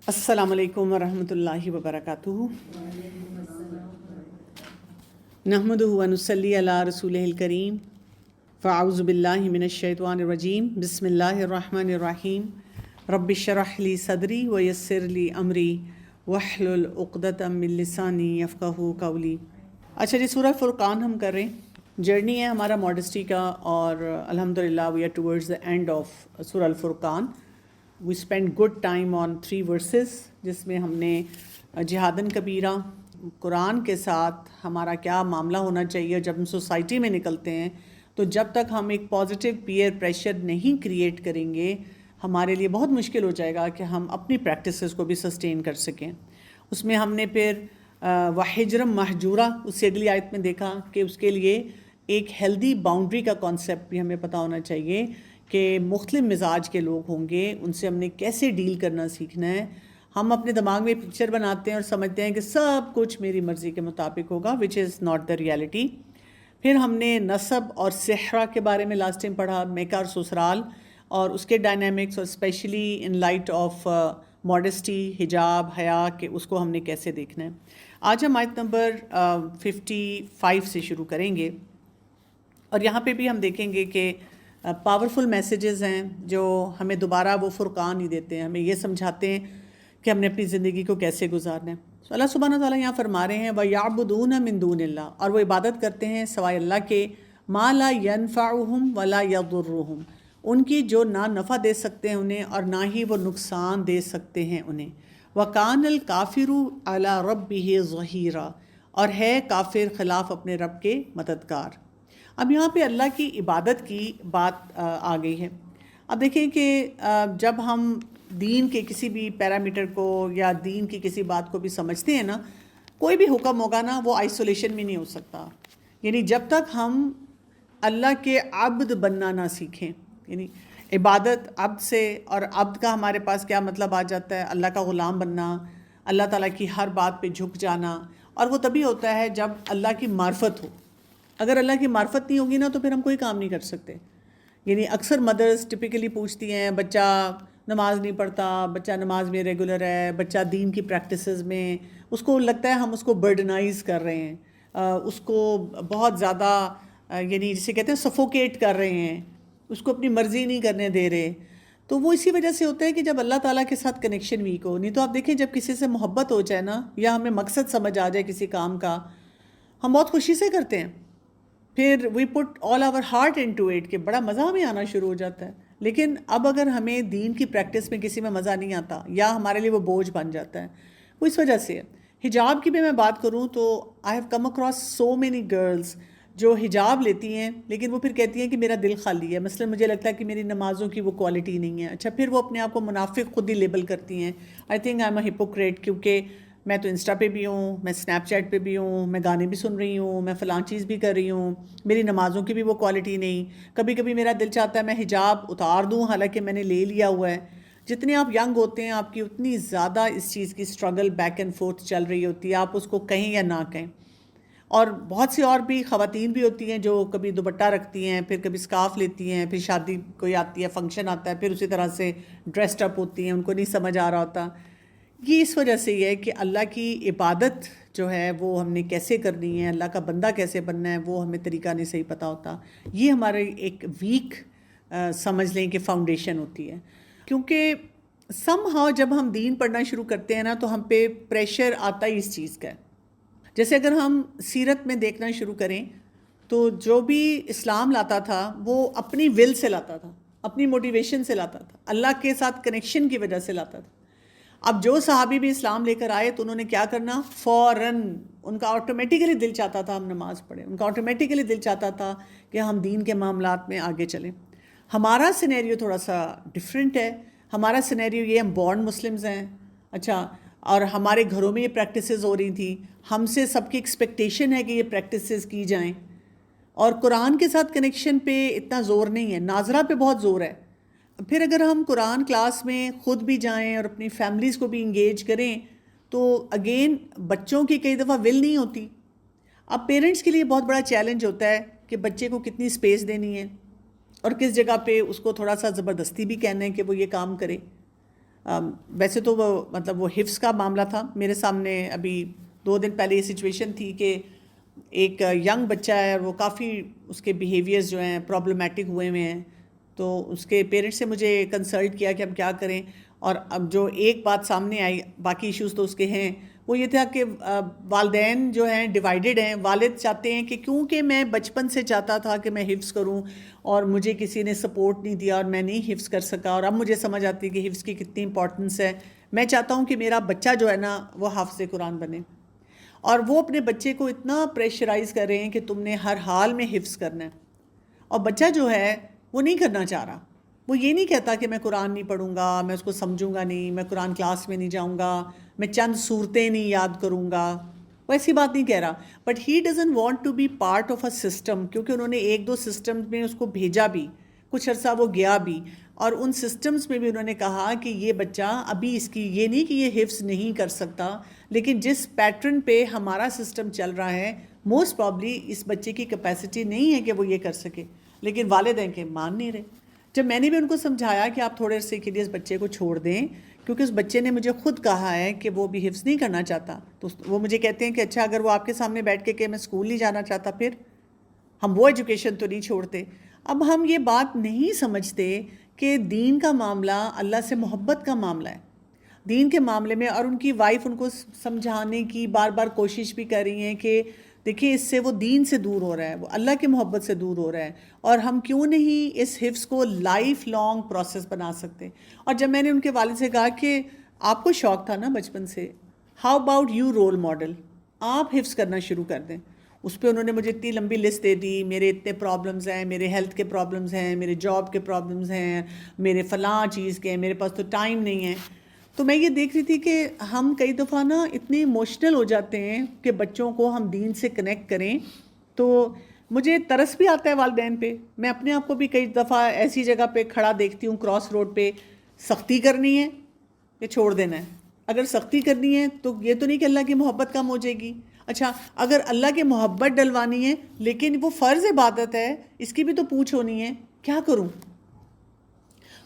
السلام علیکم ورحمۃ اللہ وبرکاتہ۔ نحمدہ ونصلی علی رسولہ الکریم، فاعوذ باللہ من الشیطان الرجیم، بسم اللہ الرحمن الرحیم، رب اشرح لی صدری ویسر لی امری واحلل عقدۃ من لسانی یفقہوا قولی۔ اچھا جی، سورہ فرقان ہم کر رہے ہیں، جرنی ہے ہمارا ماڈسٹی کا، اور الحمدللہ we are towards the end of سورہ الفرقان۔ We spend good time on 3 verses, جس میں ہم نے جہادن کبیرہ، قرآن کے ساتھ ہمارا کیا معاملہ ہونا چاہیے جب ہم سوسائٹی میں نکلتے ہیں، تو جب تک ہم ایک پازیٹیو پیئر پریشر نہیں کریٹ کریں گے ہمارے لیے بہت مشکل ہو جائے گا کہ ہم اپنی پریکٹسز کو بھی سسٹین کر سکیں۔ اس میں ہم نے پھر وحجرم محجورہ اس سے اگلی آیت میں دیکھا کہ اس کے لیے ایک ہیلدی باؤنڈری کا کانسیپٹ بھی ہمیں پتہ ہونا چاہیے کہ مختلف مزاج کے لوگ ہوں گے، ان سے ہم نے کیسے ڈیل کرنا سیکھنا ہے۔ ہم اپنے دماغ میں پکچر بناتے ہیں اور سمجھتے ہیں کہ سب کچھ میری مرضی کے مطابق ہوگا، وچ از ناٹ دا ریالٹی۔ پھر ہم نے نسب اور صحرا کے بارے میں لاسٹ ٹائم پڑھا، میکہ اور سسرال، اور اس کے ڈائنامکس، اور especially in light of modesty, حجاب، حیا، کہ اس کو ہم نے کیسے دیکھنا ہے۔ آج ہم آیت نمبر 55 سے شروع کریں گے، اور یہاں پہ بھی ہم دیکھیں گے کہ پاورفل میسیجز ہیں جو ہمیں دوبارہ وہ فرقان ہی دیتے ہیں، ہمیں یہ سمجھاتے ہیں کہ ہم نے اپنی زندگی کو کیسے گزارنا ہے۔ تو اللہ سبحانہ تعالیٰ یہاں فرما رہے ہیں وَيَعْبُدُونَ مِن دُونِ اللَّهِ، اور وہ عبادت کرتے ہیں سوائے اللہ کے، مَا لَا يَنفَعُهُمْ وَلَا يَضُرُّهُمْ، ان کی جو نہ نفع دے سکتے ہیں انہیں اور نہ ہی وہ نقصان دے سکتے ہیں انہیں۔ وَكَانَ الْكَافِرُ عَلَى رَبِّهِ ظَهِيرًا، اور ہے کافر خلاف اپنے رب کے مددگار۔ اب یہاں پہ اللہ کی عبادت کی بات آ گئی ہے۔ اب دیکھیں کہ جب ہم دین کے کسی بھی پیرامیٹر کو یا دین کی کسی بات کو بھی سمجھتے ہیں نا، کوئی بھی حکم ہوگا نا وہ آئسولیشن میں نہیں ہو سکتا، یعنی جب تک ہم اللہ کے عبد بننا نہ سیکھیں، یعنی عبادت عبد سے، اور عبد کا ہمارے پاس کیا مطلب آ جاتا ہے، اللہ کا غلام بننا، اللہ تعالیٰ کی ہر بات پہ جھک جانا، اور وہ تبھی ہوتا ہے جب اللہ کی معرفت ہو۔ اگر اللہ کی معرفت نہیں ہوگی نا تو پھر ہم کوئی کام نہیں کر سکتے۔ یعنی اکثر مدرس ٹپیکلی پوچھتی ہیں، بچہ نماز نہیں پڑھتا، بچہ نماز میں ریگولر ہے، بچہ دین کی پریکٹسز میں، اس کو لگتا ہے ہم اس کو برڈنائز کر رہے ہیں، اس کو بہت زیادہ یعنی جسے کہتے ہیں سفوکیٹ کر رہے ہیں، اس کو اپنی مرضی نہیں کرنے دے رہے۔ تو وہ اسی وجہ سے ہوتا ہے کہ جب اللہ تعالیٰ کے ساتھ کنیکشن ویک ہو۔ نہیں تو آپ دیکھیں جب کسی سے محبت ہو جائے نا، یا ہمیں مقصد سمجھ آ جائے کسی کام کا، ہم بہت خوشی سے کرتے ہیں، پھر we put all our heart into it, کہ بڑا مزہ ہمیں آنا شروع ہو جاتا ہے۔ لیکن اب اگر ہمیں دین کی پریکٹس میں کسی میں مزہ نہیں آتا، یا ہمارے لیے وہ بوجھ بن جاتا ہے، وہ اس وجہ سے ہے۔ حجاب کی بھی میں بات کروں تو I have come across so many girls جو حجاب لیتی ہیں لیکن وہ پھر کہتی ہیں کہ میرا دل خالی ہے، مثلا مجھے لگتا ہے کہ میری نمازوں کی وہ کوالٹی نہیں ہے۔ اچھا، پھر وہ اپنے آپ کو منافق خود ہی لیبل کرتی ہیں۔ I think I am a hypocrite, کیونکہ میں تو انسٹا پہ بھی ہوں، میں اسنیپ چیٹ پہ بھی ہوں، میں گانے بھی سن رہی ہوں، میں فلاں چیز بھی کر رہی ہوں، میری نمازوں کی بھی وہ کوالٹی نہیں۔ کبھی کبھی میرا دل چاہتا ہے میں حجاب اتار دوں، حالانکہ میں نے لے لیا ہوا ہے۔ جتنے آپ ینگ ہوتے ہیں آپ کی اتنی زیادہ اس چیز کی سٹرگل بیک اینڈ فورتھ چل رہی ہوتی ہے، آپ اس کو کہیں یا نہ کہیں۔ اور بہت سی اور بھی خواتین بھی ہوتی ہیں جو کبھی دوپٹہ رکھتی ہیں، پھر کبھی سکارف لیتی ہیں، پھر شادی کوئی آتی ہے، فنکشن آتا ہے، پھر اسی طرح سے ڈریسڈ اپ ہوتی ہیں، ان کو نہیں سمجھ آ رہا ہوتا۔ یہ اس وجہ سے یہ ہے کہ اللہ کی عبادت جو ہے وہ ہم نے کیسے کرنی ہے، اللہ کا بندہ کیسے بننا ہے، وہ ہمیں طریقہ نہیں صحیح پتہ ہوتا۔ یہ ہمارے ایک ویک سمجھ لیں کہ فاؤنڈیشن ہوتی ہے، کیونکہ سم ہاؤ جب ہم دین پڑھنا شروع کرتے ہیں نا تو ہم پہ پریشر آتا ہی اس چیز کا ہے۔ جیسے اگر ہم سیرت میں دیکھنا شروع کریں تو جو بھی اسلام لاتا تھا وہ اپنی ول سے لاتا تھا، اپنی موٹیویشن سے لاتا تھا، اللہ کے ساتھ کنیکشن کی وجہ سے لاتا تھا۔ اب جو صحابی بھی اسلام لے کر آئے تو انہوں نے کیا کرنا، فوراً ان کا آٹومیٹیکلی دل چاہتا تھا ہم نماز پڑھیں، ان کا آٹومیٹیکلی دل چاہتا تھا کہ ہم دین کے معاملات میں آگے چلیں۔ ہمارا سینیریو تھوڑا سا ڈیفرنٹ ہے۔ ہمارا سینیریو یہ، ہم بورن مسلمز ہیں، اچھا، اور ہمارے گھروں میں یہ پریکٹسز ہو رہی تھیں، ہم سے سب کی ایکسپیکٹیشن ہے کہ یہ پریکٹسز کی جائیں، اور قرآن کے ساتھ کنیکشن پہ اتنا زور نہیں ہے، ناظرہ پہ بہت زور ہے۔ پھر اگر ہم قرآن کلاس میں خود بھی جائیں اور اپنی فیملیز کو بھی انگیج کریں تو اگین بچوں کی کئی دفعہ ول نہیں ہوتی۔ اب پیرنٹس کے لیے بہت بڑا چیلنج ہوتا ہے کہ بچے کو کتنی سپیس دینی ہے، اور کس جگہ پہ اس کو تھوڑا سا زبردستی بھی کہنا ہے کہ وہ یہ کام کرے۔ ویسے تو وہ مطلب وہ حفظ کا معاملہ تھا. میرے سامنے ابھی 2 دن پہلے یہ سچویشن تھی کہ ایک ینگ بچہ ہے اور وہ کافی اس کے بیہیویئرز جو ہیں پرابلمیٹک ہوئے ہیں. تو اس کے پیرنٹس سے مجھے کنسلٹ کیا کہ ہم کیا کریں. اور اب جو ایک بات سامنے آئی، باقی ایشوز تو اس کے ہیں، وہ یہ تھا کہ والدین جو ہیں ڈیوائیڈڈ ہیں. والد چاہتے ہیں کہ کیونکہ میں بچپن سے چاہتا تھا کہ میں حفظ کروں اور مجھے کسی نے سپورٹ نہیں دیا اور میں نہیں حفظ کر سکا، اور اب مجھے سمجھ آتی ہے کہ حفظ کی کتنی امپورٹنس ہے. میں چاہتا ہوں کہ میرا بچہ جو ہے نا وہ حافظ قرآن بنے. اور وہ اپنے بچے کو اتنا پریشرائز کر رہے ہیں کہ تم نے ہر حال میں حفظ کرنا ہے. اور بچہ جو ہے وہ نہیں کرنا چاہ رہا. وہ یہ نہیں کہتا کہ میں قرآن نہیں پڑھوں گا، میں اس کو سمجھوں گا نہیں، میں قرآن کلاس میں نہیں جاؤں گا، میں چند صورتیں نہیں یاد کروں گا. وہ ایسی بات نہیں کہہ رہا. But he doesn't want to be part of a system, کیونکہ انہوں نے 1-2 سسٹم میں اس کو بھیجا بھی، کچھ عرصہ وہ گیا بھی، اور ان سسٹمز میں بھی انہوں نے کہا کہ یہ بچہ ابھی اس کی یہ نہیں کہ یہ حفظ نہیں کر سکتا، لیکن جس پیٹرن پہ ہمارا سسٹم چل رہا ہے موسٹ پرابلی اس بچے کی کیپیسٹی نہیں ہے کہ وہ یہ کر سکے. لیکن والدین کے مان نہیں رہے. جب میں نے بھی ان کو سمجھایا کہ آپ تھوڑے عرصے کے لیے اس بچے کو چھوڑ دیں، کیونکہ اس بچے نے مجھے خود کہا ہے کہ وہ بھی حفظ نہیں کرنا چاہتا، تو وہ مجھے کہتے ہیں کہ اچھا اگر وہ آپ کے سامنے بیٹھ کے کہ میں اسکول نہیں جانا چاہتا، پھر ہم وہ ایجوکیشن تو نہیں چھوڑتے. اب ہم یہ بات نہیں سمجھتے کہ دین کا معاملہ اللہ سے محبت کا معاملہ ہے. دین کے معاملے میں، اور ان کی وائف ان کو سمجھانے کی بار بار کوشش بھی کر رہی ہیں کہ دیکھیں اس سے وہ دین سے دور ہو رہا ہے، وہ اللہ کی محبت سے دور ہو رہا ہے، اور ہم کیوں نہیں اس حفظ کو لائف لانگ پروسیس بنا سکتے. اور جب میں نے ان کے والد سے کہا کہ آپ کو شوق تھا نا بچپن سے، how about you role model, آپ حفظ کرنا شروع کر دیں. اس پہ انہوں نے مجھے اتنی لمبی لسٹ دے دی، میرے اتنے پرابلمز ہیں، میرے ہیلتھ کے پرابلمز ہیں، میرے جاب کے پرابلمز ہیں، میرے فلاں چیز کے ہیں، میرے پاس تو ٹائم نہیں ہے. تو میں یہ دیکھ رہی تھی کہ ہم کئی دفعہ نا اتنے ایموشنل ہو جاتے ہیں کہ بچوں کو ہم دین سے کنیکٹ کریں. تو مجھے ترس بھی آتا ہے والدین پہ. میں اپنے آپ کو بھی کئی دفعہ ایسی جگہ پہ کھڑا دیکھتی ہوں کراس روڈ پہ، سختی کرنی ہے کہ چھوڑ دینا ہے. اگر سختی کرنی ہے تو یہ تو نہیں کہ اللہ کی محبت کم ہو جائے گی. اچھا اگر اللہ کی محبت ڈلوانی ہے لیکن وہ فرض عبادت ہے، اس کی بھی تو پوچھ ہونی ہے، کیا کروں؟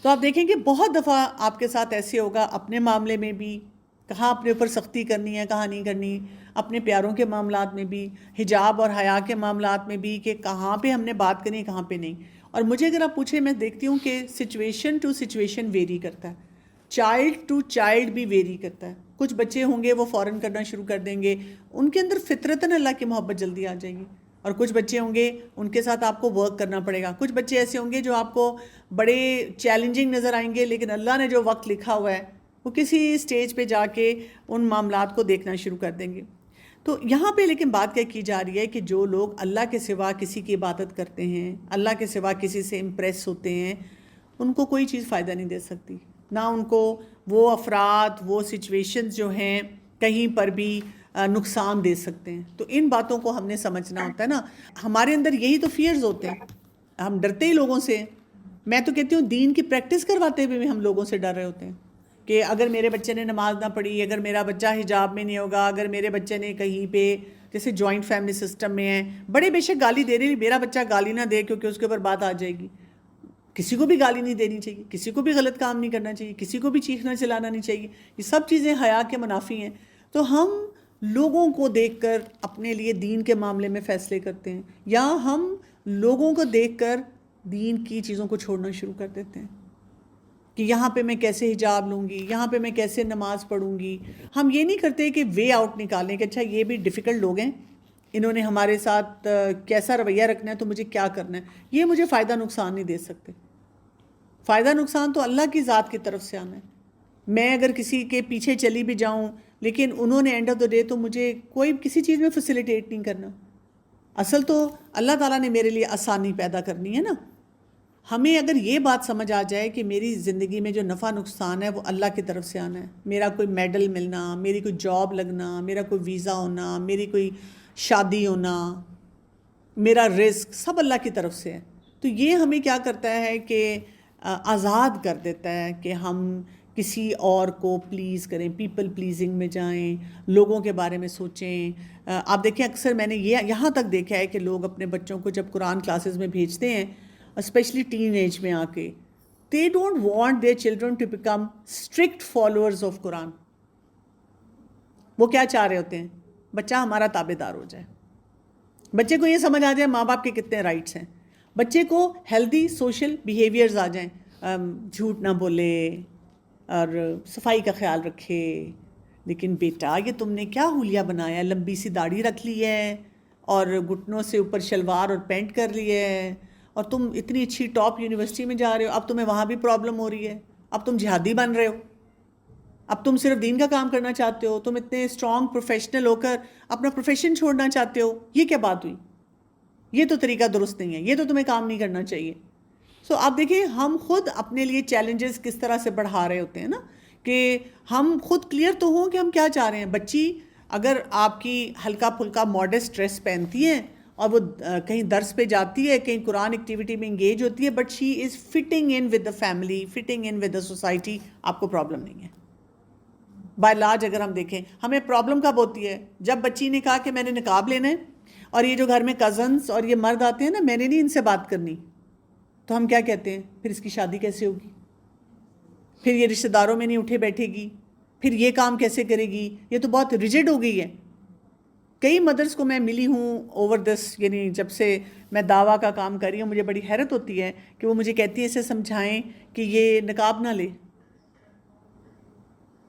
تو آپ دیکھیں کہ بہت دفعہ آپ کے ساتھ ایسے ہوگا، اپنے معاملے میں بھی کہاں اپنے اوپر سختی کرنی ہے کہاں نہیں کرنی، اپنے پیاروں کے معاملات میں بھی، حجاب اور حیا کے معاملات میں بھی، کہ کہاں پہ ہم نے بات کرنی ہے کہاں پہ نہیں. اور مجھے اگر آپ پوچھیں، میں دیکھتی ہوں کہ سچویشن ٹو سچویشن ویری کرتا ہے، چائلڈ ٹو چائلڈ بھی ویری کرتا ہے. کچھ بچے ہوں گے وہ فوراً کرنا شروع کر دیں گے، ان کے اندر فطرتاً اللہ کی محبت جلدی آ جائے گی. اور کچھ بچے ہوں گے ان کے ساتھ آپ کو ورک کرنا پڑے گا. کچھ بچے ایسے ہوں گے جو آپ کو بڑے چیلنجنگ نظر آئیں گے، لیکن اللہ نے جو وقت لکھا ہوا ہے وہ کسی سٹیج پہ جا کے ان معاملات کو دیکھنا شروع کر دیں گے. تو یہاں پہ لیکن بات کیا کی جا رہی ہے کہ جو لوگ اللہ کے سوا کسی کی عبادت کرتے ہیں، اللہ کے سوا کسی سے امپریس ہوتے ہیں، ان کو کوئی چیز فائدہ نہیں دے سکتی. نہ ان کو وہ افراد، وہ سچویشنز جو ہیں کہیں پر بھی نقصان دے سکتے ہیں. تو ان باتوں کو ہم نے سمجھنا ہوتا ہے نا. ہمارے اندر یہی تو فیئرز ہوتے ہیں، ہم ڈرتے ہی لوگوں سے. میں تو کہتی ہوں دین کی پریکٹس کرواتے ہوئے بھی ہم لوگوں سے ڈر رہے ہوتے ہیں کہ اگر میرے بچے نے نماز نہ پڑھی، اگر میرا بچہ حجاب میں نہیں ہوگا، اگر میرے بچے نے کہیں پہ جیسے جوائنٹ فیملی سسٹم میں ہے، بڑے بے شک گالی دے رہی، میرا بچہ گالی نہ دے کیونکہ اس کے اوپر بات آ جائے گی. کسی کو بھی گالی نہیں دینی چاہیے، کسی کو بھی غلط کام نہیں کرنا چاہیے، کسی کو بھی چیخنا چلانا نہیں چاہیے. یہ سب چیزیں حیا کے منافی ہیں. تو ہم لوگوں کو دیکھ کر اپنے لیے دین کے معاملے میں فیصلے کرتے ہیں، یا ہم لوگوں کو دیکھ کر دین کی چیزوں کو چھوڑنا شروع کر دیتے ہیں کہ یہاں پہ میں کیسے حجاب لوں گی، یہاں پہ میں کیسے نماز پڑھوں گی. ہم یہ نہیں کرتے کہ وے آؤٹ نکالیں کہ اچھا یہ بھی ڈیفیکلٹ لوگ ہیں، انہوں نے ہمارے ساتھ کیسا رویہ رکھنا ہے تو مجھے کیا کرنا ہے. یہ مجھے فائدہ نقصان نہیں دے سکتے. فائدہ نقصان تو اللہ کی ذات کی طرف سے آنا ہے. میں اگر کسی کے پیچھے چلی بھی جاؤں لیکن انہوں نے اینڈ آف دا ڈے تو مجھے کوئی کسی چیز میں فیسیلیٹیٹ نہیں کرنا. اصل تو اللہ تعالیٰ نے میرے لیے آسانی پیدا کرنی ہے نا. ہمیں اگر یہ بات سمجھ آ جائے کہ میری زندگی میں جو نفع نقصان ہے وہ اللہ کی طرف سے آنا ہے، میرا کوئی میڈل ملنا، میری کوئی جاب لگنا، میرا کوئی ویزا ہونا، میری کوئی شادی ہونا، میرا رزق سب اللہ کی طرف سے ہے. تو یہ ہمیں کیا کرتا ہے کہ آزاد کر دیتا ہے کہ ہم کسی اور کو پلیز کریں، پیپل پلیزنگ میں جائیں، لوگوں کے بارے میں سوچیں. آپ دیکھیں اکثر میں نے یہاں تک دیکھا ہے کہ لوگ اپنے بچوں کو جب قرآن کلاسز میں بھیجتے ہیں، اسپیشلی ٹین ایج میں آ کے، they don't want their children to become strict followers of Quran. وہ کیا چاہ رہے ہوتے ہیں؟ بچہ ہمارا تابعدار ہو جائے، بچے کو یہ سمجھ آ جائے ماں باپ کے کتنے رائٹس ہیں، بچے کو ہیلدی سوشل بیہیویئرز آ جائیں، جھوٹ نہ بولے اور صفائی کا خیال رکھے. لیکن بیٹا یہ تم نے کیا حلیہ بنایا، لمبی سی داڑھی رکھ لی ہے اور گھٹنوں سے اوپر شلوار اور پینٹ کر لی ہے، اور تم اتنی اچھی ٹاپ یونیورسٹی میں جا رہے ہو، اب تمہیں وہاں بھی پرابلم ہو رہی ہے، اب تم جہادی بن رہے ہو، اب تم صرف دین کا کام کرنا چاہتے ہو، تم اتنے اسٹرانگ پروفیشنل ہو کر اپنا پروفیشن چھوڑنا چاہتے ہو، یہ کیا بات ہوئی؟ یہ تو طریقہ درست نہیں ہے، یہ تو تمہیں کام نہیں کرنا چاہیے. سو آپ دیکھیں ہم خود اپنے لیے چیلنجز کس طرح سے بڑھا رہے ہوتے ہیں نا، کہ ہم خود کلیئر تو ہوں کہ ہم کیا چاہ رہے ہیں. بچی اگر آپ کی ہلکا پھلکا ماڈسٹ ڈریس پہنتی ہے اور وہ کہیں درس پہ جاتی ہے، کہیں قرآن ایکٹیویٹی میں انگیج ہوتی ہے، but she is fitting in with the family, fitting in with the society, آپ کو پرابلم نہیں ہے. بائی لاج اگر ہم دیکھیں ہمیں پرابلم کب ہوتی ہے؟ جب بچی نے کہا کہ میں نے نقاب لینا ہے، اور یہ جو گھر میں کزنس اور یہ مرد آتے ہیں نا، میں نے نہیں ان سے بات کرنی، تو ہم کیا کہتے ہیں؟ پھر اس کی شادی کیسے ہوگی؟ پھر یہ رشتہ داروں میں نہیں اٹھے بیٹھے گی، پھر یہ کام کیسے کرے گی؟ یہ تو بہت ریجڈ ہو گئی ہے. کئی مدرس کو میں ملی ہوں اوور دس، یعنی جب سے میں دعویٰ کا کام کر رہی ہوں، مجھے بڑی حیرت ہوتی ہے کہ وہ مجھے کہتی ہیں اسے سمجھائیں کہ یہ نقاب نہ لے،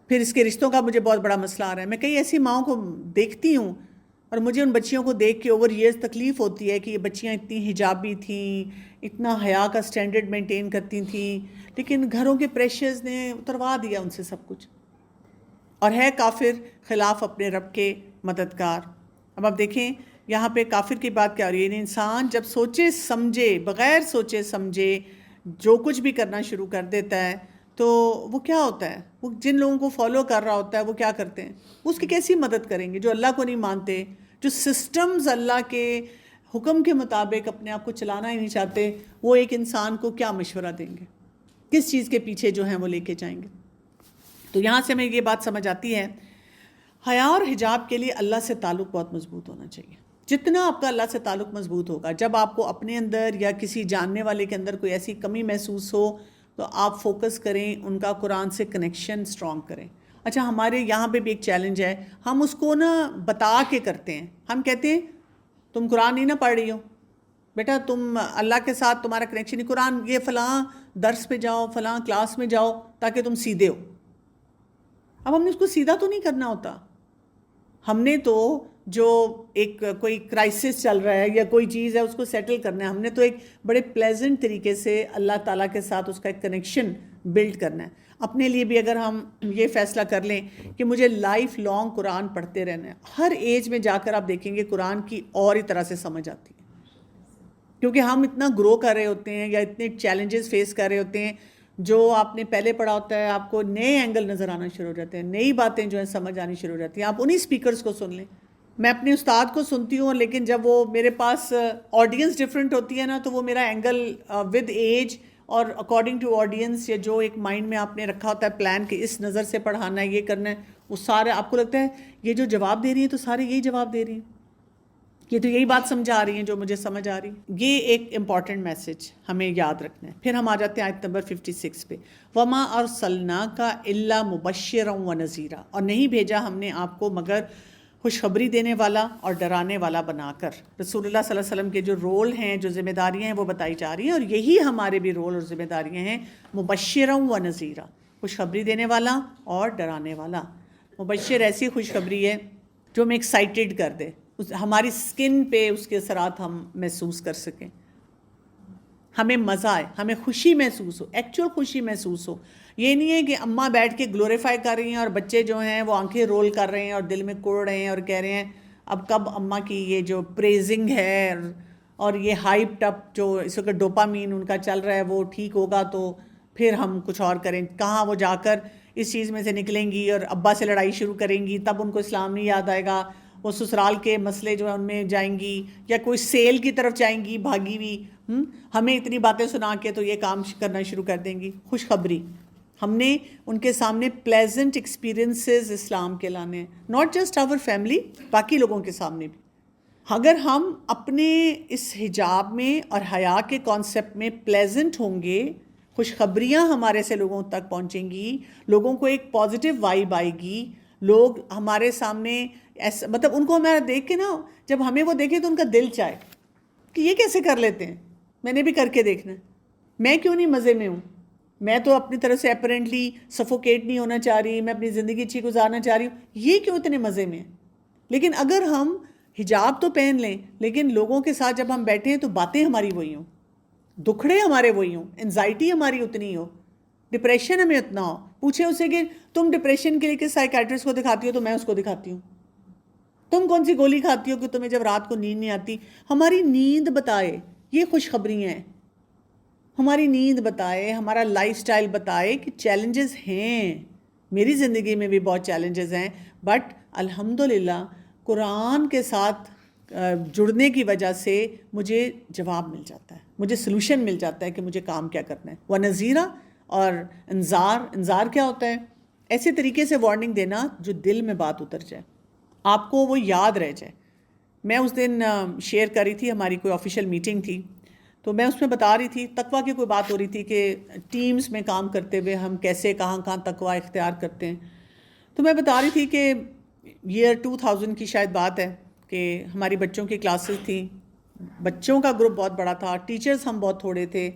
پھر اس کے رشتوں کا مجھے بہت بڑا مسئلہ آ رہا ہے. میں کئی ایسی ماؤں کو دیکھتی ہوں اور مجھے ان بچیوں کو دیکھ کے اوور ایئرز تکلیف ہوتی ہے کہ یہ بچیاں اتنی حجابی تھیں، اتنا حیا کا سٹینڈرڈ مینٹین کرتی تھیں، لیکن گھروں کے پریشرز نے اتروا دیا ان سے سب کچھ، اور ہے کافر خلاف اپنے رب کے مددگار. اب آپ دیکھیں یہاں پہ کافر کی بات کیا ہو رہی ہے. یعنی انسان جب سوچے سمجھے، بغیر سوچے سمجھے جو کچھ بھی کرنا شروع کر دیتا ہے، تو وہ کیا ہوتا ہے؟ وہ جن لوگوں کو فالو کر رہا ہوتا ہے وہ کیا کرتے ہیں؟ وہ اس کی کیسی مدد کریں گے جو اللہ کو نہیں مانتے، جو سسٹمز اللہ کے حکم کے مطابق اپنے آپ کو چلانا ہی نہیں چاہتے. وہ ایک انسان کو کیا مشورہ دیں گے؟ کس چیز کے پیچھے جو ہیں وہ لے کے جائیں گے؟ تو یہاں سے ہمیں یہ بات سمجھ آتی ہے، حیا اور حجاب کے لیے اللہ سے تعلق بہت مضبوط ہونا چاہیے. جتنا آپ کا اللہ سے تعلق مضبوط ہوگا، جب آپ کو اپنے اندر یا کسی جاننے والے کے اندر کوئی ایسی کمی محسوس ہو تو آپ فوکس کریں، ان کا قرآن سے کنیکشن سٹرونگ کریں. اچھا ہمارے یہاں پہ بھی ایک چیلنج ہے، ہم اس کو نا بتا کے کرتے ہیں. ہم کہتے ہیں تم قرآن نہیں نہ پڑھ رہی ہو بیٹا، تم اللہ کے ساتھ تمہارا کنیکشن نہیں، قرآن یہ فلاں درس پہ جاؤ، فلاں کلاس میں جاؤ تاکہ تم سیدھے ہو. اب ہم نے اس کو سیدھا تو نہیں کرنا ہوتا، ہم نے تو جو ایک کوئی کرائسس چل رہا ہے یا کوئی چیز ہے اس کو سیٹل کرنا ہے، ہم نے تو ایک بڑے پلیزنٹ طریقے سے اللہ تعالیٰ کے ساتھ اس کا ایک کنیکشن بلڈ کرنا ہے. اپنے لیے بھی اگر ہم یہ فیصلہ کر لیں کہ مجھے لائف لانگ قرآن پڑھتے رہنا ہے، ہر ایج میں جا کر آپ دیکھیں گے قرآن کی اور ہی طرح سے سمجھ آتی ہے، کیونکہ ہم اتنا گرو کر رہے ہوتے ہیں یا اتنے چیلنجز فیس کر رہے ہوتے ہیں. جو آپ نے پہلے پڑھا ہوتا ہے آپ کو نئے اینگل نظر آنا شروع ہو جاتے ہیں، نئی باتیں جو ہیں سمجھ آنی شروع ہو جاتی ہیں. آپ انہی سپیکرز کو سن لیں. میں اپنے استاد کو سنتی ہوں، لیکن جب وہ میرے پاس آڈینس ڈفرینٹ ہوتی ہے نا، تو وہ میرا اینگل ود ایج اور اکارڈنگ ٹو آڈینس، یا جو ایک مائنڈ میں آپ نے رکھا ہوتا ہے پلان کہ اس نظر سے پڑھانا ہے، یہ کرنا ہے، وہ سارے آپ کو لگتا ہے یہ جو جواب دے رہی ہیں تو سارے یہی جواب دے رہی ہیں، یہ تو یہی بات سمجھا رہی ہیں جو مجھے سمجھ آ رہی. یہ ایک امپورٹنٹ میسج ہمیں یاد رکھنا ہے. پھر ہم آ جاتے ہیں آیت نمبر 56 پہ، وَمَا أَرْسَلْنَاكَ إِلَّا مُبَشِّرًا وَنَذِيرًا، اور نہیں بھیجا ہم نے آپ کو مگر خوشخبری دینے والا اور ڈرانے والا بنا کر. رسول اللہ صلی اللہ علیہ وسلم کے جو رول ہیں، جو ذمہ داریاں ہیں وہ بتائی جا رہی ہیں، اور یہی ہمارے بھی رول اور ذمہ داریاں ہیں. مبشرًا ونذیرًا، خوشخبری دینے والا اور ڈرانے والا. مبشر ایسی خوشخبری ہے جو ہمیں ایکسائٹیڈ کر دے، ہماری سکن پہ اس کے اثرات ہم محسوس کر سکیں، ہمیں مزہ آئے، ہمیں خوشی محسوس ہو، ایکچوئل خوشی محسوس ہو. یہ نہیں ہے کہ اماں بیٹھ کے گلوریفائی کر رہی ہیں اور بچے جو ہیں وہ آنکھیں رول کر رہے ہیں اور دل میں کوڑ رہے ہیں اور کہہ رہے ہیں اب کب اماں کی یہ جو پریزنگ ہے اور یہ ہائپ ٹپ جو اس وقت ڈوپامین ان کا چل رہا ہے وہ ٹھیک ہوگا تو پھر ہم کچھ اور کریں. کہاں وہ جا کر اس چیز میں سے نکلیں گی اور ابا سے لڑائی شروع کریں گی، تب ان کو اسلام نہیں یاد آئے گا. وہ سسرال کے مسئلے جو ہیں ان میں جائیں گی، یا کوئی سیل کی طرف جائیں گی بھاگی ہوئی، ہمیں اتنی باتیں سنا کے تو یہ کام کرنا شروع کر دیں گی. خوشخبری، ہم نے ان کے سامنے پلیزنٹ ایکسپیرینسز اسلام کے لانے ہیں، ناٹ جسٹ آور فیملی، باقی لوگوں کے سامنے بھی. اگر ہم اپنے اس حجاب میں اور حیا کے کانسیپٹ میں پلیزنٹ ہوں گے، خوشخبریاں ہمارے سے لوگوں تک پہنچیں گی، لوگوں کو ایک پازیٹیو وائب آئے گی، لوگ ہمارے سامنے ایسا مطلب ان کو ہمارا دیکھ کے نا، جب ہمیں وہ دیکھے تو ان کا دل چاہے کہ یہ کیسے کر لیتے ہیں، میں نے بھی کر کے دیکھنا ہے، میں کیوں نہیں مزے میں ہوں، میں تو اپنی طرف سے اپیرنٹلی سفوکیٹ نہیں ہونا چاہ رہی، میں اپنی زندگی اچھی گزارنا چاہ رہی ہوں، یہ کیوں اتنے مزے میں ہیں۔ لیکن اگر ہم حجاب تو پہن لیں لیکن لوگوں کے ساتھ جب ہم بیٹھے ہیں تو باتیں ہماری وہی ہوں، دکھڑے ہمارے وہی ہوں، انزائٹی ہماری اتنی ہو، ڈپریشن ہمیں اتنا ہو، پوچھیں اسے کہ تم ڈپریشن کے لیے کس سائیکیٹرسٹ کو دکھاتی ہو، تو میں اس کو دکھاتی ہوں۔ تم کون سی گولی کھاتی ہو کہ تمہیں جب رات کو نیند نہیں آتی؟ ہماری نیند بتائے، یہ خوشخبریاں ہیں، ہماری نیند بتائے، ہمارا لائف سٹائل بتائے کہ چیلنجز ہیں، میری زندگی میں بھی بہت چیلنجز ہیں، بٹ الحمدللہ قرآن کے ساتھ جڑنے کی وجہ سے مجھے جواب مل جاتا ہے، مجھے سلوشن مل جاتا ہے کہ مجھے کام کیا کرنا ہے۔ وَنَذِيرًا، اور انذار کیا ہوتا ہے؟ ایسے طریقے سے وارننگ دینا جو دل میں بات اتر جائے، آپ کو وہ یاد رہ جائے۔ میں اس دن شیئر کر رہی تھی، ہماری کوئی آفیشیل میٹنگ تھی، تو میں اس میں بتا رہی تھی تقویٰ کی کوئی بات ہو رہی تھی کہ ٹیمز میں کام کرتے ہوئے ہم کیسے کہاں کہاں تقویٰ اختیار کرتے ہیں۔ تو میں بتا رہی تھی کہ ایئر 2000 کی شاید بات ہے کہ ہماری بچوں کی کلاسز تھیں، بچوں کا گروپ بہت بڑا تھا، ٹیچرز ہم بہت تھوڑے تھے،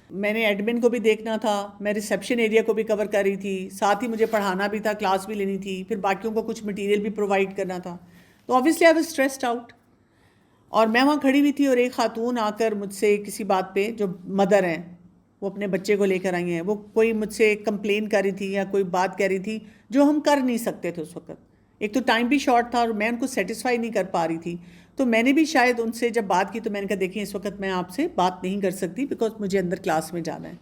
میں نے ایڈمن کو بھی دیکھنا تھا، میں ریسیپشن ایریا کو بھی کور کر رہی تھی، ساتھ ہی مجھے پڑھانا بھی تھا، کلاس بھی لینی تھی، پھر باقیوں کو کچھ مٹیریل بھی پرووائڈ کرنا تھا، تو obviously I was stressed out. اور میں وہاں کھڑی ہوئی تھی اور ایک خاتون آ کر مجھ سے کسی بات پہ، جو مدر ہیں وہ اپنے بچے کو لے کر آئی ہیں، وہ کوئی مجھ سے کمپلین کر رہی تھی یا کوئی بات کہہ رہی تھی جو ہم کر نہیں سکتے تھے اس وقت، ایک تو ٹائم بھی شارٹ تھا اور میں ان کو سیٹسفائی نہیں کر پا رہی تھی، تو میں نے بھی شاید ان سے جب بات کی تو میں نے کہا دیکھیں اس وقت میں آپ سے بات نہیں کر سکتی بیکاز مجھے اندر کلاس میں جانا ہے۔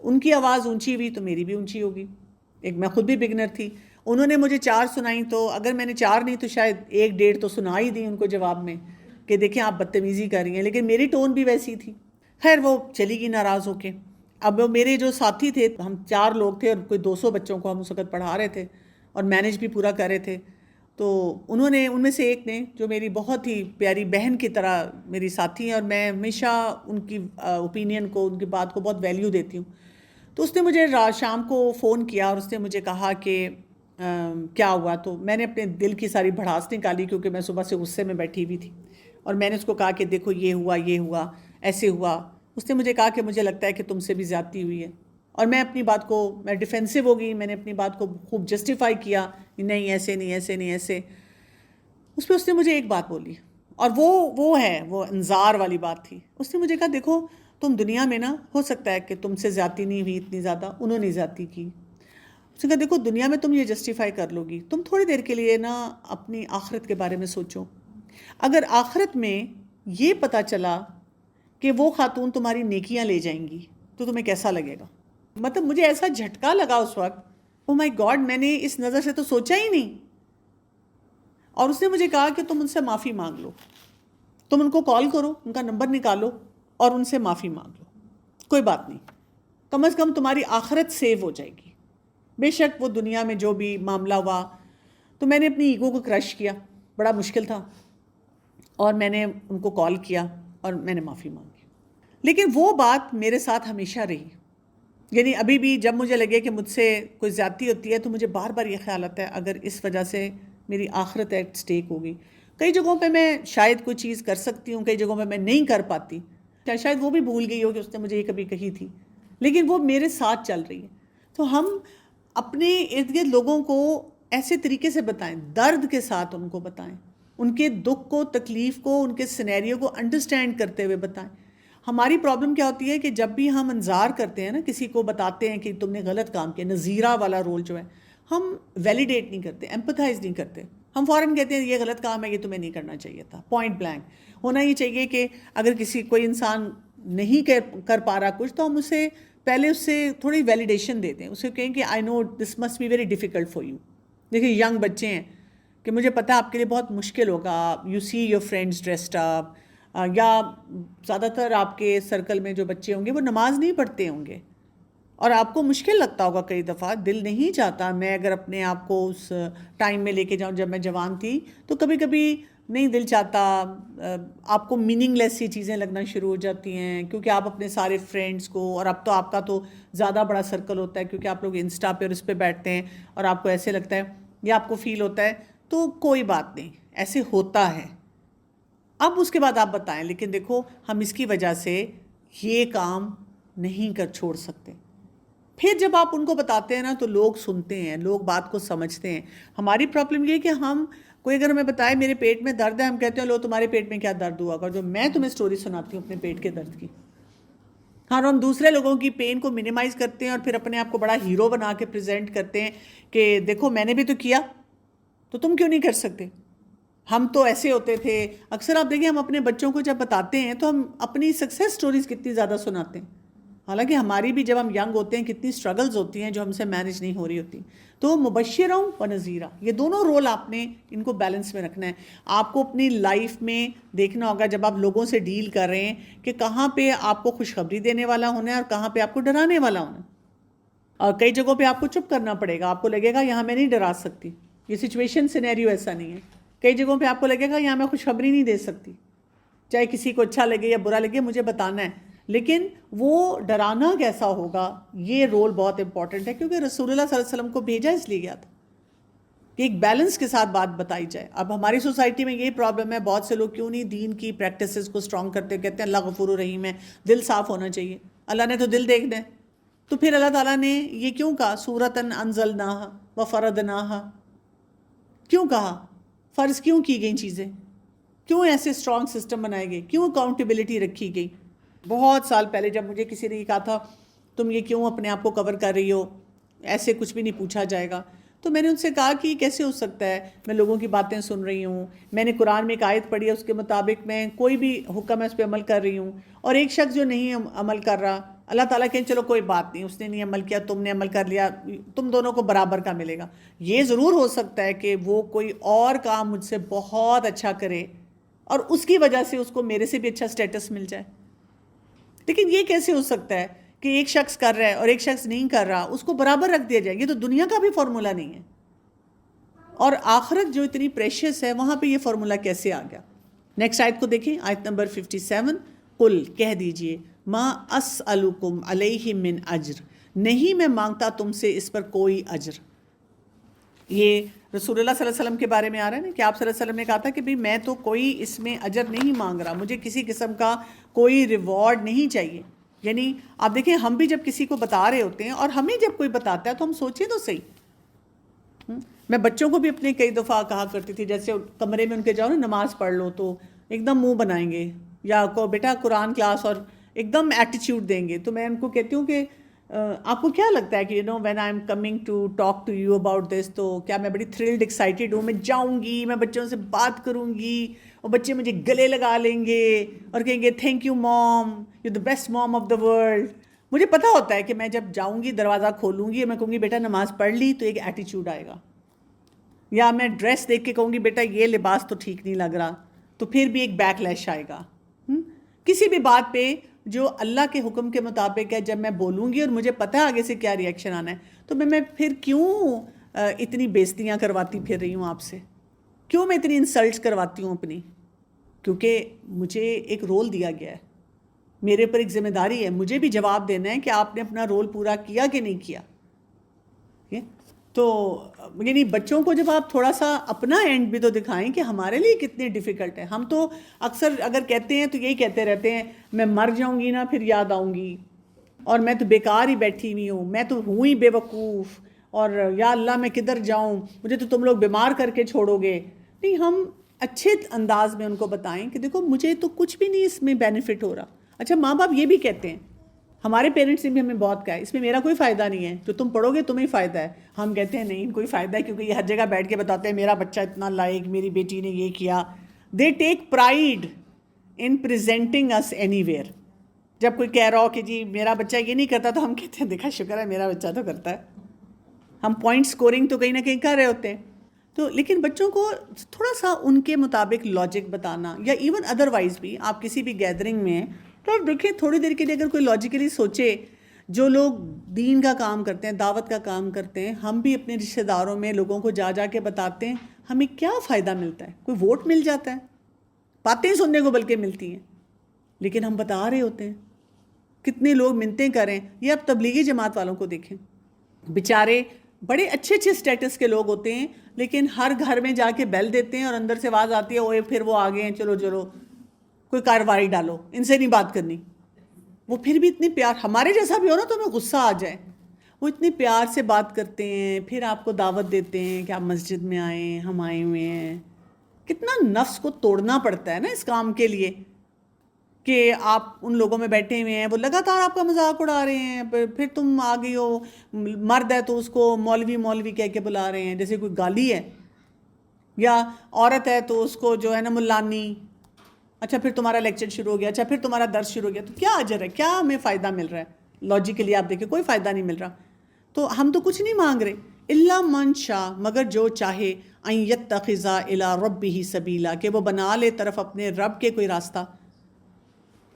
ان کی آواز اونچی ہوئی تو میری بھی اونچی ہوگی، ایک میں خود بھی بگنر تھی، انہوں نے مجھے 4 سنائیں، تو اگر میں نے 4 نہیں تو شاید 1 1.5 تو سنا ہی دی ان کو جواب میں کہ دیکھیں آپ بدتمیزی کر رہی ہیں، لیکن میری ٹون بھی ویسی تھی۔ خیر وہ چلی گئی ناراض ہو کے۔ اب میرے جو ساتھی تھے، ہم 4 لوگ تھے اور کوئی 200 بچوں کو ہم اس وقت پڑھا رہے تھے اور مینیج بھی پورا کر رہے تھے، تو انہوں نے، ان میں سے ایک نے جو میری بہت ہی پیاری بہن کی طرح میری ساتھی ہیں اور میں ہمیشہ ان کی اوپینین کو، ان کی بات کو بہت ویلیو دیتی ہوں، تو اس نے مجھے شام کو فون کیا اور اس نے مجھے کہا کہ کیا ہوا، تو میں نے اپنے دل کی ساری بھڑاس نکالی کیونکہ میں صبح سے غصے میں بیٹھی ہوئی تھی، اور میں نے اس کو کہا کہ دیکھو یہ ہوا ایسے ہوا۔ اس نے مجھے کہا کہ مجھے لگتا ہے کہ تم سے بھی زیادتی ہوئی ہے، اور میں اپنی بات کو، میں ڈیفینسو ہو گئی، میں نے اپنی بات کو خوب جسٹیفائی کیا، نہیں ایسے نہیں ایسے نہیں ایسے۔ اس پہ اس نے مجھے ایک بات بولی، اور وہ انذار والی بات تھی۔ اس نے مجھے کہا دیکھو تم دنیا میں نا، ہو سکتا ہے کہ تم سے زیادتی نہیں ہوئی اتنی زیادہ، انہوں نے زیادتی کی، اس نے کہا دیکھو دنیا میں تم یہ جسٹیفائی کر لو گی، تم تھوڑی دیر کے لیے نا اپنی آخرت کے بارے میں سوچو، اگر آخرت میں یہ پتہ چلا کہ وہ خاتون تمہاری نیکیاں لے جائیں گی تو تمہیں کیسا لگے گا؟ مطلب مجھے ایسا جھٹکا لگا اس وقت، او مائی گاڈ، میں نے اس نظر سے تو سوچا ہی نہیں۔ اور اس نے مجھے کہا کہ تم ان سے معافی مانگ لو، تم ان کو کال کرو، ان کا نمبر نکالو اور ان سے معافی مانگ لو، کوئی بات نہیں، کم از کم تمہاری آخرت سیو ہو جائے گی، بے شک وہ دنیا میں جو بھی معاملہ ہوا۔ تو میں نے اپنی ایگو کو کرش کیا، بڑا مشکل تھا، اور میں نے ان کو کال کیا اور میں نے معافی مانگی۔ لیکن وہ بات میرے ساتھ ہمیشہ رہی، یعنی ابھی بھی جب مجھے لگے کہ مجھ سے کوئی زیادتی ہوتی ہے تو مجھے بار بار یہ خیال آتا ہے اگر اس وجہ سے میری آخرت ایٹ سٹیک ہوگی۔ کئی جگہوں پہ میں شاید کوئی چیز کر سکتی ہوں، کئی جگہوں پہ میں نہیں کر پاتی، شاید وہ بھی بھول گئی ہو کہ اس نے مجھے یہ کبھی کہی تھی، لیکن وہ میرے ساتھ چل رہی ہے۔ تو ہم اپنے ارد گرد لوگوں کو ایسے طریقے سے بتائیں، درد کے ساتھ ان کو بتائیں، ان کے دکھ کو، تکلیف کو، ان کے سینیریو کو انڈرسٹینڈ کرتے ہوئے بتائیں۔ ہماری پرابلم کیا ہوتی ہے کہ جب بھی ہم انذار کرتے ہیں نا، کسی کو بتاتے ہیں کہ تم نے غلط کام کیا، نذیرہ والا رول جو ہے، ہم ویلیڈیٹ نہیں کرتے، ایمپتھائز نہیں کرتے، ہم فوراً کہتے ہیں یہ غلط کام ہے، یہ تمہیں نہیں کرنا چاہیے تھا، پوائنٹ بلینک۔ ہونا یہ چاہیے کہ اگر کوئی انسان نہیں کر پا رہا کچھ، تو ہم اسے پہلے اس سے تھوڑی ویلیڈیشن دیتے ہیں، اسے کہیں کہ I know this must be very difficult for you. دیکھیے ینگ بچے ہیں کہ مجھے پتہ آپ کے لیے بہت مشکل ہوگا، you see your friends dressed up, یا زیادہ تر آپ کے سرکل میں جو بچے ہوں گے وہ نماز نہیں پڑھتے ہوں گے، اور آپ کو مشکل لگتا ہوگا، کئی دفعہ دل نہیں چاہتا۔ میں اگر اپنے آپ کو اس ٹائم میں لے کے جاؤں جب میں جوان تھی، تو کبھی کبھی نہیں دل چاہتا، آپ کو میننگ لیس سی چیزیں لگنا شروع ہو جاتی ہیں، کیونکہ آپ اپنے سارے فرینڈس کو، اور اب تو آپ کا تو زیادہ بڑا سرکل ہوتا ہے کیونکہ آپ لوگ انسٹا پہ اور اس پہ بیٹھتے ہیں، اور آپ کو ایسے لگتا ہے یا آپ کو فیل ہوتا ہے، تو کوئی بات نہیں، ایسے ہوتا ہے۔ اب اس کے بعد آپ بتائیں، لیکن دیکھو ہم اس کی وجہ سے یہ کام نہیں کر چھوڑ سکتے۔ پھر جب آپ ان کو بتاتے ہیں نا تو لوگ سنتے ہیں، لوگ بات کو سمجھتے ہیں۔ ہماری پرابلم یہ کہ ہم، کوئی اگر ہمیں بتائے میرے پیٹ میں درد ہے، ہم کہتے ہیں لو تمہارے پیٹ میں کیا درد ہوا گا، جو میں تمہیں سٹوری سناتی ہوں اپنے پیٹ کے درد کی۔ ہاں، ہم دوسرے لوگوں کی پین کو منیمائز کرتے ہیں اور پھر اپنے آپ کو بڑا ہیرو بنا کے پریزنٹ کرتے ہیں کہ دیکھو میں نے بھی تو کیا، تو تم کیوں نہیں کر سکتے؟ ہم تو ایسے ہوتے تھے۔ اکثر آپ دیکھیں ہم اپنے بچوں کو جب بتاتے ہیں تو ہم اپنی سکسیس سٹوریز کتنی زیادہ سناتے ہیں، حالانکہ ہماری بھی جب ہم ینگ ہوتے ہیں کتنی سٹرگلز ہوتی ہیں جو ہم سے مینیج نہیں ہو رہی ہوتی۔ تو مبشرہ و نذیرہ، یہ دونوں رول آپ نے ان کو بیلنس میں رکھنا ہے۔ آپ کو اپنی لائف میں دیکھنا ہوگا جب آپ لوگوں سے ڈیل کر رہے ہیں کہ کہاں پہ آپ کو خوشخبری دینے والا ہونا ہے اور کہاں پہ آپ کو ڈرانے والا ہونا ہے۔ اور کئی جگہوں پہ آپ کو چپ کرنا پڑے گا، آپ کو لگے گا یہاں میں نہیں ڈرا سکتی، یہ سچویشن سینیریو ایسا نہیں ہے۔ کئی جگہوں پہ آپ کو لگے گا یہاں میں خوشخبری نہیں دے سکتی، چاہے کسی کو اچھا لگے یا برا لگے، مجھے بتانا ہے۔ لیکن وہ ڈرانا کیسا ہوگا، یہ رول بہت امپورٹنٹ ہے، کیونکہ رسول اللہ صلی اللہ علیہ وسلم کو بھیجا اس لیے گیا تھا کہ ایک بیلنس کے ساتھ بات بتائی جائے۔ اب ہماری سوسائٹی میں یہی پرابلم ہے، بہت سے لوگ کیوں نہیں دین کی پریکٹسز کو اسٹرانگ کرتے، کہتے ہیں اللہ غفور الرحیم ہے، دل صاف ہونا چاہیے، اللہ نے تو دل دیکھنا ہے۔ تو پھر اللہ تعالیٰ نے یہ کیوں کہا سورۃ انزلناہا وفرضناہا، کیوں کہا، فرض کیوں کی گئی چیزیں، کیوں ایسے اسٹرانگ سسٹم بنائے گئے، کیوں اکاؤنٹیبلٹی رکھی گئی؟ بہت سال پہلے جب مجھے کسی نے یہ کہا تھا تم یہ کیوں اپنے آپ کو کور کر رہی ہو، ایسے کچھ بھی نہیں پوچھا جائے گا، تو میں نے ان سے کہا کہ یہ کیسے ہو سکتا ہے، میں لوگوں کی باتیں سن رہی ہوں، میں نے قرآن میں ایک آیت پڑھی ہے اس کے مطابق میں کوئی بھی حکم ہے اس پہ عمل کر رہی ہوں، اور ایک شخص جو نہیں عمل کر رہا، اللہ تعالیٰ کہیں چلو کوئی بات نہیں، اس نے نہیں عمل کیا، تم نے عمل کر لیا، تم دونوں کو برابر کا ملے گا۔ یہ ضرور ہو سکتا ہے کہ وہ کوئی اور کام مجھ سے بہت اچھا کرے اور اس کی وجہ سے اس کو میرے سے بھی اچھا سٹیٹس مل جائے، لیکن یہ کیسے ہو سکتا ہے کہ ایک شخص کر رہا ہے اور ایک شخص نہیں کر رہا، اس کو برابر رکھ دیا جائے؟ یہ تو دنیا کا بھی فارمولا نہیں ہے، اور آخرت جو اتنی پریشیس ہے وہاں پہ یہ فارمولا کیسے آ گیا؟ نیکسٹ آیت کو دیکھیں، آیت نمبر 57، قل کہہ دیجئے ما اسألکم علیہ من اجر، نہیں میں مانگتا تم سے اس پر کوئی اجر۔ یہ رسول اللہ صلی اللہ علیہ وسلم کے بارے میں آ رہا ہے نا کہ آپ صلی اللہ علیہ وسلم نے کہا تھا کہ بھئی میں تو کوئی اس میں اجر نہیں مانگ رہا، مجھے کسی قسم کا کوئی ریوارڈ نہیں چاہیے۔ یعنی آپ دیکھیں ہم بھی جب کسی کو بتا رہے ہوتے ہیں اور ہمیں جب کوئی بتاتا ہے تو ہم سوچیں تو صحیح۔ میں بچوں کو بھی اپنے کئی دفعہ کہا کرتی تھی، جیسے کمرے میں ان کے جاؤ نا نماز پڑھ لو تو ایک دم منہ بنائیں گے، یا کو بیٹا قرآن کلاس، اور ایک دم ایٹیچیوڈ دیں گے، تو میں ان کو کہتی ہوں کہ آپ کو کیا لگتا ہے کہ when I am coming to talk to you about this, تو کیا میں بڑی تھرلڈ ایکسائٹیڈ ہوں، میں جاؤں گی، میں بچوں سے بات کروں گی اور بچے مجھے گلے لگا لیں گے اور کہیں گے thank you mom, you the best mom of the world. مجھے پتہ ہوتا ہے کہ میں جب جاؤں گی دروازہ کھولوں گی اور میں کہوں گی بیٹا نماز پڑھ لی تو ایک ایٹیچیوڈ آئے گا، یا میں ڈریس دیکھ کے کہوں گی بیٹا یہ لباس تو ٹھیک نہیں لگ رہا، تو پھر بھی ایک بیک لیش آئے گا۔ کسی بھی بات پہ جو اللہ کے حکم کے مطابق ہے جب میں بولوں گی اور مجھے پتہ ہے آگے سے کیا ری ایکشن آنا ہے، تو میں پھر کیوں اتنی بےزتیاں کرواتی پھر رہی ہوں آپ سے، کیوں میں اتنی انسلٹس کرواتی ہوں اپنی؟ کیونکہ مجھے ایک رول دیا گیا ہے، میرے پر ایک ذمہ داری ہے، مجھے بھی جواب دینا ہے کہ آپ نے اپنا رول پورا کیا کہ نہیں کیا۔ تو یعنی بچوں کو جب آپ تھوڑا سا اپنا اینڈ بھی تو دکھائیں کہ ہمارے لیے کتنے ڈیفیکلٹ ہے۔ ہم تو اکثر اگر کہتے ہیں تو یہی کہتے رہتے ہیں میں مر جاؤں گی نا پھر یاد آؤں گی، اور میں تو بیکار ہی بیٹھی ہوئی ہوں، میں تو ہوں ہی بے وقوف، اور یا اللہ میں کدھر جاؤں، مجھے تو تم لوگ بیمار کر کے چھوڑو گے۔ نہیں، ہم اچھے انداز میں ان کو بتائیں کہ دیکھو مجھے تو کچھ بھی نہیں اس میں بینیفٹ ہو رہا۔ اچھا ماں باپ یہ بھی کہتے ہیں، ہمارے پیرنٹس نے بھی ہمیں بہت کہا ہے اس میں میرا کوئی فائدہ نہیں ہے، جو تم پڑھو گے تمہیں فائدہ ہے۔ ہم کہتے ہیں نہیں کوئی فائدہ ہے، کیونکہ یہ ہر جگہ بیٹھ کے بتاتے ہیں میرا بچہ اتنا لائق، میری بیٹی نے یہ کیا۔ They take pride in presenting us anywhere. جب کوئی کہہ رہا ہو کہ جی میرا بچہ یہ نہیں کرتا تو ہم کہتے ہیں دیکھا شکر ہے میرا بچہ تو کرتا ہے۔ ہم پوائنٹ سکورنگ تو کہیں نہ کہیں کر رہے ہوتے ہیں۔ تو لیکن بچوں کو تھوڑا سا ان کے مطابق لاجک بتانا، یا ایون ادروائز بھی آپ کسی بھی گیدرنگ میں تو آپ دیکھیں تھوڑی دیر کے لیے اگر کوئی لاجیکلی سوچے، جو لوگ دین کا کام کرتے ہیں، دعوت کا کام کرتے ہیں، ہم بھی اپنے رشتہ داروں میں لوگوں کو جا جا کے بتاتے ہیں، ہمیں کیا فائدہ ملتا ہے؟ کوئی ووٹ مل جاتا ہے، باتیں سننے کو بلکہ ملتی ہیں، لیکن ہم بتا رہے ہوتے ہیں. کتنے لوگ منتیں کریں. یہ اب تبلیغی جماعت والوں کو دیکھیں، بیچارے بڑے اچھے اچھے سٹیٹس کے لوگ ہوتے ہیں، لیکن ہر گھر میں جا کے بیل دیتے ہیں اور اندر سے آواز آتی ہے اوے پھر وہ آگے ہیں، چلو چلو کوئی کارروائی ڈالو، ان سے نہیں بات کرنی. وہ پھر بھی اتنے پیار، ہمارے جیسا بھی ہو نا تو ہمیں غصہ آ جائے، وہ اتنے پیار سے بات کرتے ہیں، پھر آپ کو دعوت دیتے ہیں کہ آپ مسجد میں آئیں، ہم آئے ہوئے ہیں. کتنا نفس کو توڑنا پڑتا ہے نا اس کام کے لیے کہ آپ ان لوگوں میں بیٹھے ہوئے ہیں، وہ لگاتار آپ کا مذاق اڑا رہے ہیں، پھر تم آ گئی ہو، مرد ہے تو اس کو مولوی مولوی کہہ کے بلا رہے ہیں جیسے کوئی گالی ہے، یا عورت ہے تو اس کو جو ہے نا ملانی. اچھا پھر تمہارا لیکچر شروع ہو گیا، اچھا پھر تمہارا درس شروع ہو گیا، تو کیا اجر ہے؟ کیا ہمیں فائدہ مل رہا ہے؟ لاجیکلی آپ دیکھیں کوئی فائدہ نہیں مل رہا. تو ہم تو کچھ نہیں مانگ رہے، الا من شاء، مگر جو چاہے، ان یتخذ الی ربہ سبیلا، کہ وہ بنا لے طرف اپنے رب کے کوئی راستہ.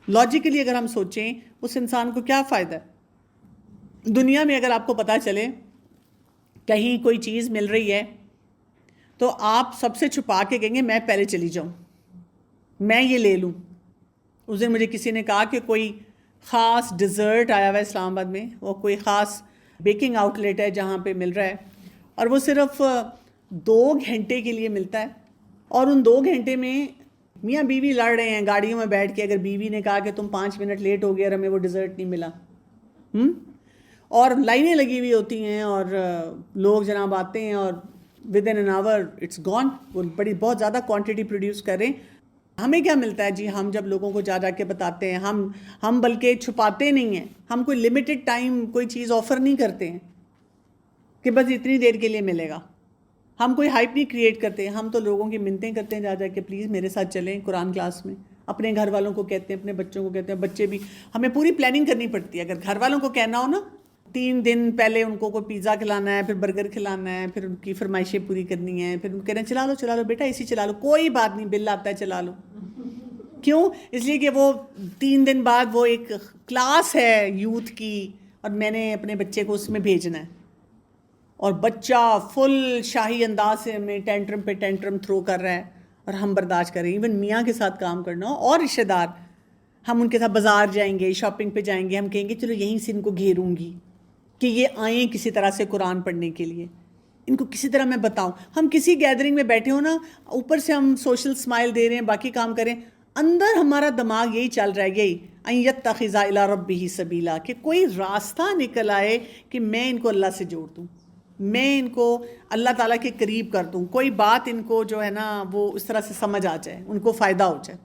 لاجیکلی اگر ہم سوچیں اس انسان کو کیا فائدہ ہے؟ دنیا میں اگر آپ کو پتہ چلے کہیں کوئی چیز مل رہی ہے تو آپ سب سے چھپا کے کہیں گے میں پہلے چلی جاؤں، میں یہ لے لوں. اس دن مجھے کسی نے کہا کہ کوئی خاص ڈیزرٹ آیا ہوا ہے اسلام آباد میں، وہ کوئی خاص بیکنگ آؤٹ لیٹ ہے جہاں پہ مل رہا ہے، اور وہ صرف 2 گھنٹے کے لیے ملتا ہے، اور ان 2 گھنٹے میں میاں بیوی لڑ رہے ہیں گاڑیوں میں بیٹھ کے. اگر بیوی نے کہا کہ تم 5 منٹ لیٹ ہو گئے اور ہمیں وہ ڈیزرٹ نہیں ملا، اور لائنیں لگی ہوئی ہوتی ہیں، اور لوگ جناب آتے ہیں اور with in an hour it's gone. وہ بہت زیادہ کوانٹٹی پروڈیوس کر رہے ہیں. ہمیں کیا ملتا ہے جی؟ ہم جب لوگوں کو جا جا کے بتاتے ہیں، ہم بلکہ چھپاتے نہیں ہیں، ہم کوئی لمیٹڈ ٹائم کوئی چیز آفر نہیں کرتے ہیں کہ بس اتنی دیر کے لیے ملے گا. ہم کوئی ہائپ نہیں کریٹ کرتے، ہم تو لوگوں کی منتیں کرتے ہیں جا جا کے پلیز میرے ساتھ چلیں قرآن کلاس میں. اپنے گھر والوں کو کہتے ہیں، اپنے بچوں کو کہتے ہیں. بچے بھی، ہمیں پوری پلاننگ کرنی پڑتی ہے. اگر گھر والوں کو کہنا ہو نا 3 دن پہلے ان کو کوئی پیزا کھلانا ہے، پھر برگر کھلانا ہے، پھر ان کی فرمائشیں پوری کرنی ہیں، پھر ان کہہ رہے ہیں چلا لو بیٹا اسی چلا لو، کوئی بات نہیں بل آتا ہے چلا لو. کیوں؟ اس لیے کہ وہ 3 دن بعد وہ ایک کلاس ہے یوتھ کی، اور میں نے اپنے بچے کو اس میں بھیجنا ہے، اور بچہ فل شاہی انداز سے ہمیں ٹینٹرم پہ ٹینٹرم تھرو کر رہا ہے، اور ہم برداشت کریں. ایون میاں کے ساتھ کام کرنا ہو اور رشتہ دار، ہم ان کے ساتھ بازار جائیں گے، شاپنگ پہ جائیں گے، ہم کہیں گے چلو یہیں سے ان کو گھیروں گی کہ یہ آئیں کسی طرح سے قرآن پڑھنے کے لیے، ان کو کسی طرح میں بتاؤں. ہم کسی گیدرنگ میں بیٹھے ہو نا، اوپر سے ہم سوشل اسمائل دے رہے ہیں، باقی کام کریں، اندر ہمارا دماغ یہی چل رہا ہے، یہی ان یتخذ الی ربہ سبیلا، کہ کوئی راستہ نکل آئے کہ میں ان کو اللہ سے جوڑ دوں، میں ان کو اللہ تعالیٰ کے قریب کر دوں، کوئی بات ان کو جو ہے نا وہ اس طرح سے سمجھ آ جائے، ان کو فائدہ ہو جائے.